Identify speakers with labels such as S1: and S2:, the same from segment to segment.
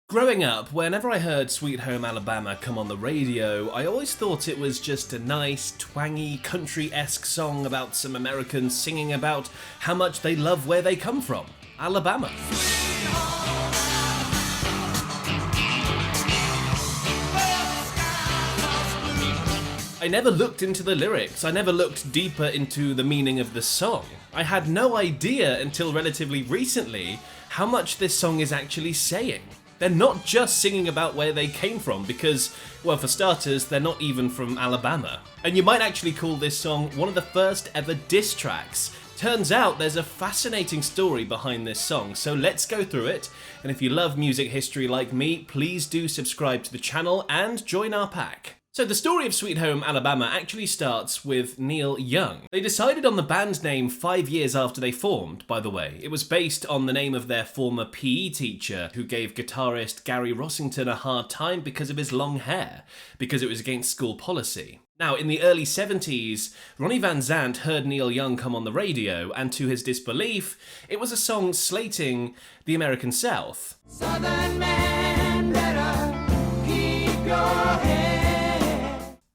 S1: Growing up, whenever I heard Sweet Home Alabama come on the radio, I always thought it was just a nice, twangy, country-esque song about some Americans singing about how much they love where they come from, Alabama. I never looked into the lyrics, I never looked deeper into the meaning of the song. I had no idea until relatively recently how much this song is actually saying. They're not just singing about where they came from because, well, for starters, they're not even from Alabama. And you might actually call this song one of the first ever diss tracks. Turns out there's a fascinating story behind this song, so let's go through it. And if you love music history like me, please do subscribe to the channel and join our pack. So the story of Sweet Home Alabama actually starts with Neil Young. They decided on the band name 5 years after they formed, by the way. It was based on the name of their former PE teacher who gave guitarist Gary Rossington a hard time because of his long hair, because it was against school policy. Now, in the early 70s, Ronnie Van Zant heard Neil Young come on the radio, and to his disbelief, it was a song slating the American South. Southern man, better keep your head.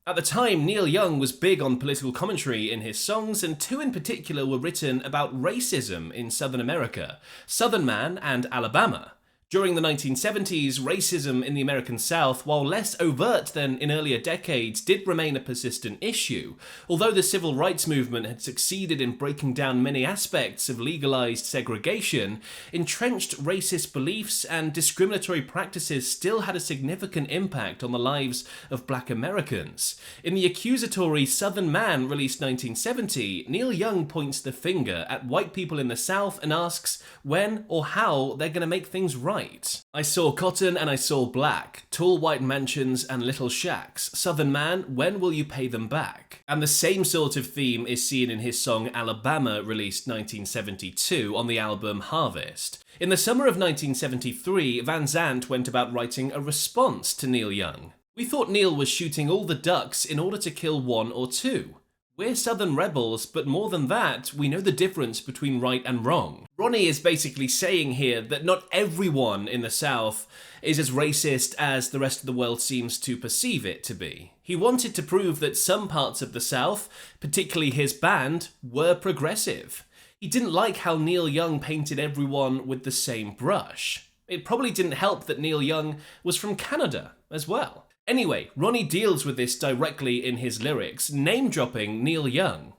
S1: At the time, Neil Young was big on political commentary in his songs, and two in particular were written about racism in Southern America, Southern Man and Alabama. During the 1970s, racism in the American South, while less overt than in earlier decades, did remain a persistent issue. Although the civil rights movement had succeeded in breaking down many aspects of legalized segregation, entrenched racist beliefs and discriminatory practices still had a significant impact on the lives of Black Americans. In the accusatory Southern Man, released 1970, Neil Young points the finger at white people in the South and asks when or how they're going to make things right. I saw cotton and I saw black, tall white mansions and little shacks. Southern man, when will you pay them back? And the same sort of theme is seen in his song Alabama, released 1972 on the album Harvest. In the summer of 1973, Van Zant went about writing a response to Neil Young. We thought Neil was shooting all the ducks in order to kill one or two. We're Southern rebels, but more than that, we know the difference between right and wrong. Ronnie is basically saying here that not everyone in the South is as racist as the rest of the world seems to perceive it to be. He wanted to prove that some parts of the South, particularly his band, were progressive. He didn't like how Neil Young painted everyone with the same brush. It probably didn't help that Neil Young was from Canada as well. Anyway, Ronnie deals with this directly in his lyrics, name-dropping Neil Young.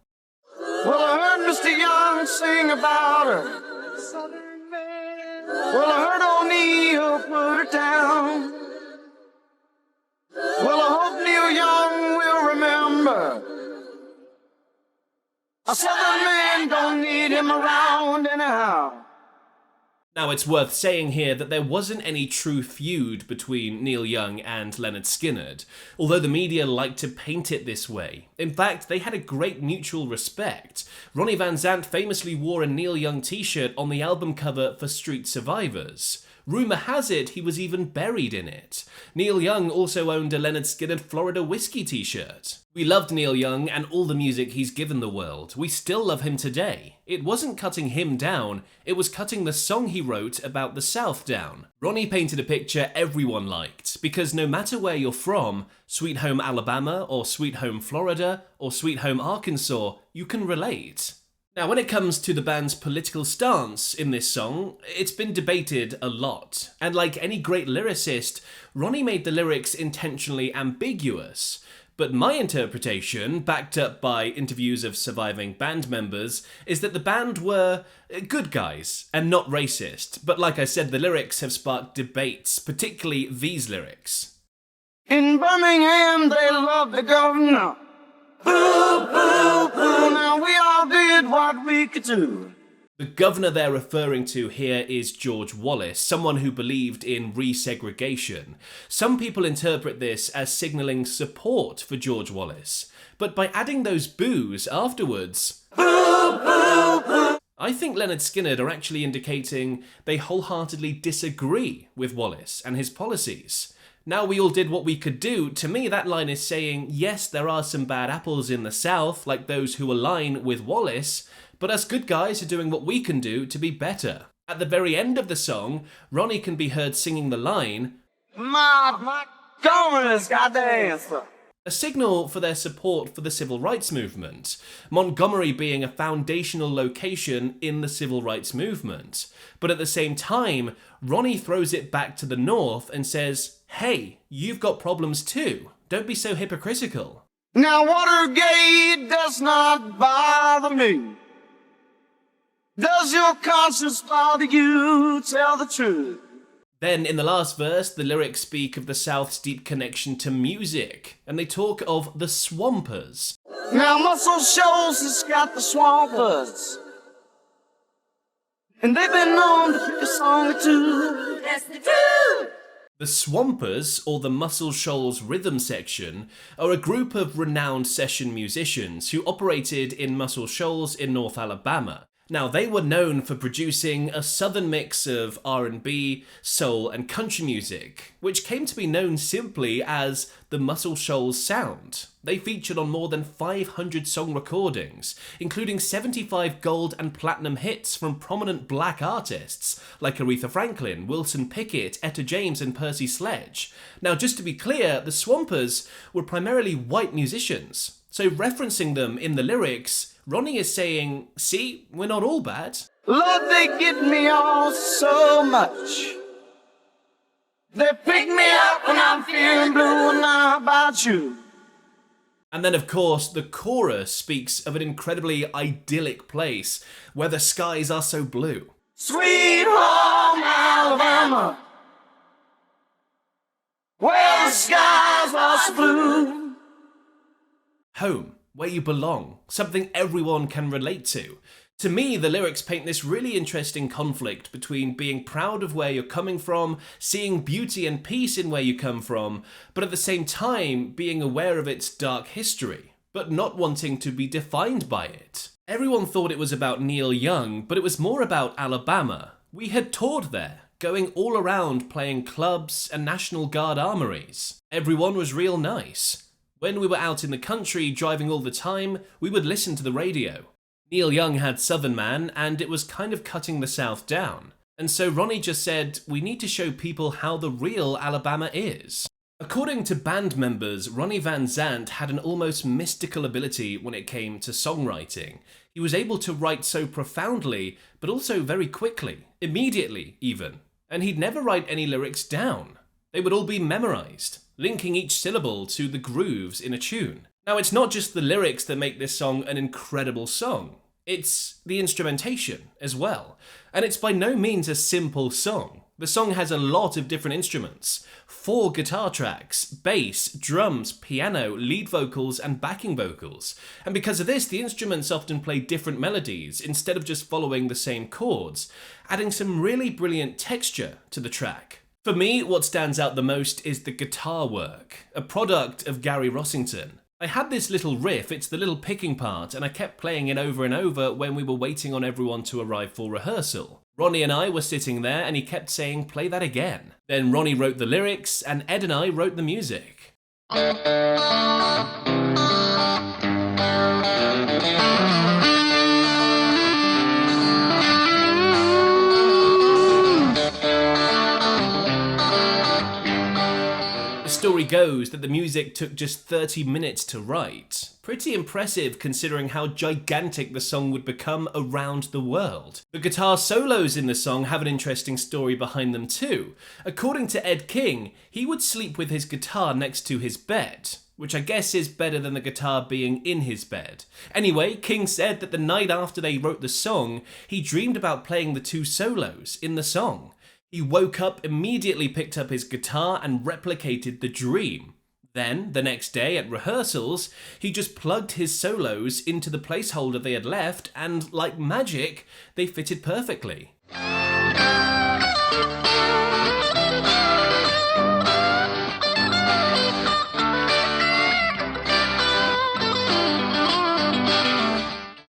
S2: Well, I heard Mr. Young sing about her Southern man. Well, I heard O'Neill put her down. Well, I hope Neil Young will remember a Southern man don't need him around anyhow.
S1: Now, it's worth saying here that there wasn't any true feud between Neil Young and Lynyrd Skynyrd, although the media liked to paint it this way. In fact, they had a great mutual respect. Ronnie Van Zant famously wore a Neil Young t-shirt on the album cover for Street Survivors. Rumour has it he was even buried in it. Neil Young also owned a Lynyrd Skynyrd Florida Whiskey t-shirt. We loved Neil Young and all the music he's given the world. We still love him today. It wasn't cutting him down, it was cutting the song he wrote about the South down. Ronnie painted a picture everyone liked, because no matter where you're from, Sweet Home Alabama or Sweet Home Florida or Sweet Home Arkansas, you can relate. Now, when it comes to the band's political stance in this song, it's been debated a lot. And like any great lyricist, Ronnie made the lyrics intentionally ambiguous. But my interpretation, backed up by interviews of surviving band members, is that the band were good guys and not racist. But like I said, the lyrics have sparked debates, particularly these lyrics.
S2: In Birmingham, they love the governor. Boo, boo, boo, now we all did what we could do.
S1: The governor they're referring to here is George Wallace, someone who believed in resegregation. Some people interpret this as signalling support for George Wallace, but by adding those boos afterwards, boo, boo, boo, I think Lynyrd Skynyrd are actually indicating they wholeheartedly disagree with Wallace and his policies. Now we all did what we could do, to me that line is saying, yes, there are some bad apples in the South, like those who align with Wallace, but us good guys are doing what we can do to be better. At the very end of the song, Ronnie can be heard singing the line,
S2: Montgomery's got the answer.
S1: a signal for their support for the civil rights movement, Montgomery being a foundational location in the civil rights movement. But at the same time, Ronnie throws it back to the North and says, hey, you've got problems too. Don't be so hypocritical.
S2: Now Watergate does not bother me. Does your conscience bother you? Tell the truth.
S1: Then in the last verse, the lyrics speak of the South's deep connection to music, and they talk of the Swampers.
S2: Now Muscle Shoals has got the Swampers, and they've been known to pick a song or two. That's the truth.
S1: The Swampers, or the Muscle Shoals Rhythm Section, are a group of renowned session musicians who operated in Muscle Shoals in North Alabama. Now, they were known for producing a southern mix of R&B, soul, and country music, which came to be known simply as the Muscle Shoals sound. They featured on more than 500 song recordings, including 75 gold and platinum hits from prominent black artists like Aretha Franklin, Wilson Pickett, Etta James, and Percy Sledge. Now, just to be clear, the Swampers were primarily white musicians, so referencing them in the lyrics, Ronnie is saying, see, we're not all bad.
S2: Lord, they get me all so much. They pick me up when I'm feeling blue, and how about you?
S1: And then, of course, the chorus speaks of an incredibly idyllic place where the skies are so blue.
S2: Sweet home Alabama, where the skies are so blue.
S1: Home, where you belong, something everyone can relate to. To me, the lyrics paint this really interesting conflict between being proud of where you're coming from, seeing beauty and peace in where you come from, but at the same time being aware of its dark history, but not wanting to be defined by it. Everyone thought it was about Neil Young, but it was more about Alabama. We had toured there, going all around playing clubs and National Guard armories. Everyone was real nice. When we were out in the country driving all the time, we would listen to the radio. Neil Young had Southern Man, and it was kind of cutting the South down. And so Ronnie just said, we need to show people how the real Alabama is. According to band members, Ronnie Van Zant had an almost mystical ability when it came to songwriting. He was able to write so profoundly, but also very quickly, immediately even. And he'd never write any lyrics down. They would all be memorized, linking each syllable to the grooves in a tune. Now, it's not just the lyrics that make this song an incredible song. It's the instrumentation as well. And it's by no means a simple song. The song has a lot of different instruments. 4 guitar tracks, bass, drums, piano, lead vocals, and backing vocals. And because of this, the instruments often play different melodies instead of just following the same chords, adding some really brilliant texture to the track. For me, what stands out the most is the guitar work, a product of Gary Rossington. I had this little riff, it's the little picking part, and I kept playing it over and over when we were waiting on everyone to arrive for rehearsal. Ronnie and I were sitting there and he kept saying, play that again. Then Ronnie wrote the lyrics and Ed and I wrote the music. The story goes that the music took just 30 minutes to write. Pretty impressive considering how gigantic the song would become around the world. The guitar solos in the song have an interesting story behind them too. According to Ed King, he would sleep with his guitar next to his bed, which I guess is better than the guitar being in his bed. Anyway, King said that the night after they wrote the song, he dreamed about playing the 2 solos in the song. He woke up, immediately picked up his guitar and replicated the dream. Then, the next day at rehearsals, he just plugged his solos into the placeholder they had left and, like magic, they fitted perfectly.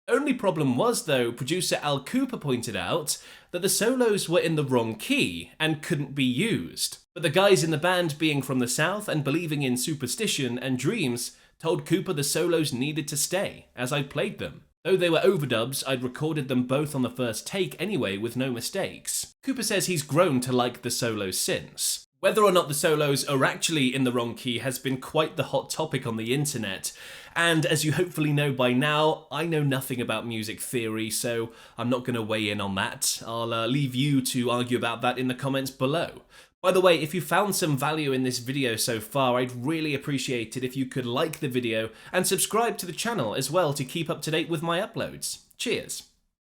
S1: Only problem was, though, producer Al Cooper pointed out that the solos were in the wrong key and couldn't be used. But the guys in the band, being from the South and believing in superstition and dreams, told Cooper the solos needed to stay, as I played them. Though they were overdubs, I'd recorded them both on the first take anyway with no mistakes. Cooper says he's grown to like the solos since. Whether or not the solos are actually in the wrong key has been quite the hot topic on the internet, and as you hopefully know by now, I know nothing about music theory, so I'm not going to weigh in on that. I'll leave you to argue about that in the comments below. By the way, if you found some value in this video so far, I'd really appreciate it if you could like the video and subscribe to the channel as well to keep up to date with my uploads. Cheers!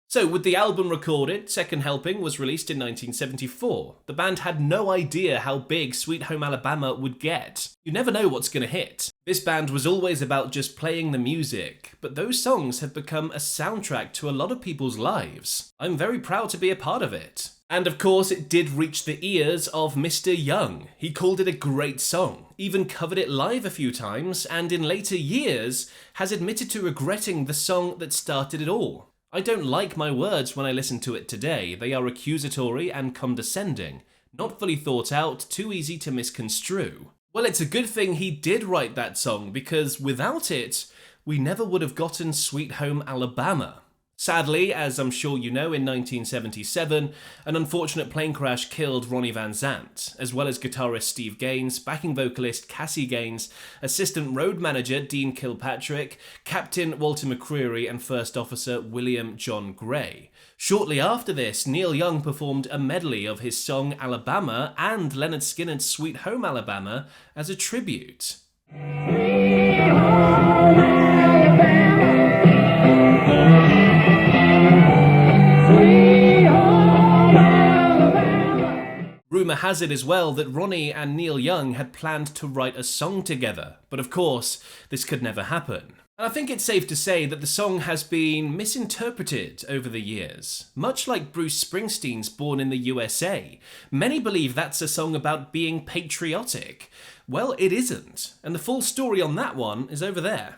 S1: So, with the album recorded, Second Helping was released in 1974. The band had no idea how big Sweet Home Alabama would get. You never know what's gonna hit. This band was always about just playing the music, but those songs have become a soundtrack to a lot of people's lives. I'm very proud to be a part of it. And of course, it did reach the ears of Mr. Young. He called it a great song, even covered it live a few times, and in later years has admitted to regretting the song that started it all. I don't like my words when I listen to it today. They are accusatory and condescending, not fully thought out, too easy to misconstrue. Well, it's a good thing he did write that song, because without it, we never would have gotten Sweet Home Alabama. Sadly, as I'm sure you know, in 1977, an unfortunate plane crash killed Ronnie Van Zant, as well as guitarist Steve Gaines, backing vocalist Cassie Gaines, assistant road manager Dean Kilpatrick, Captain Walter McCreary, and First Officer William John Gray. Shortly after this, Neil Young performed a medley of his song Alabama and Lynyrd Skynyrd's Sweet Home Alabama as a tribute. Rumour has it as well that Ronnie and Neil Young had planned to write a song together, but of course, this could never happen. And I think it's safe to say that the song has been misinterpreted over the years. Much like Bruce Springsteen's Born in the USA, many believe that's a song about being patriotic. Well, it isn't, and the full story on that one is over there.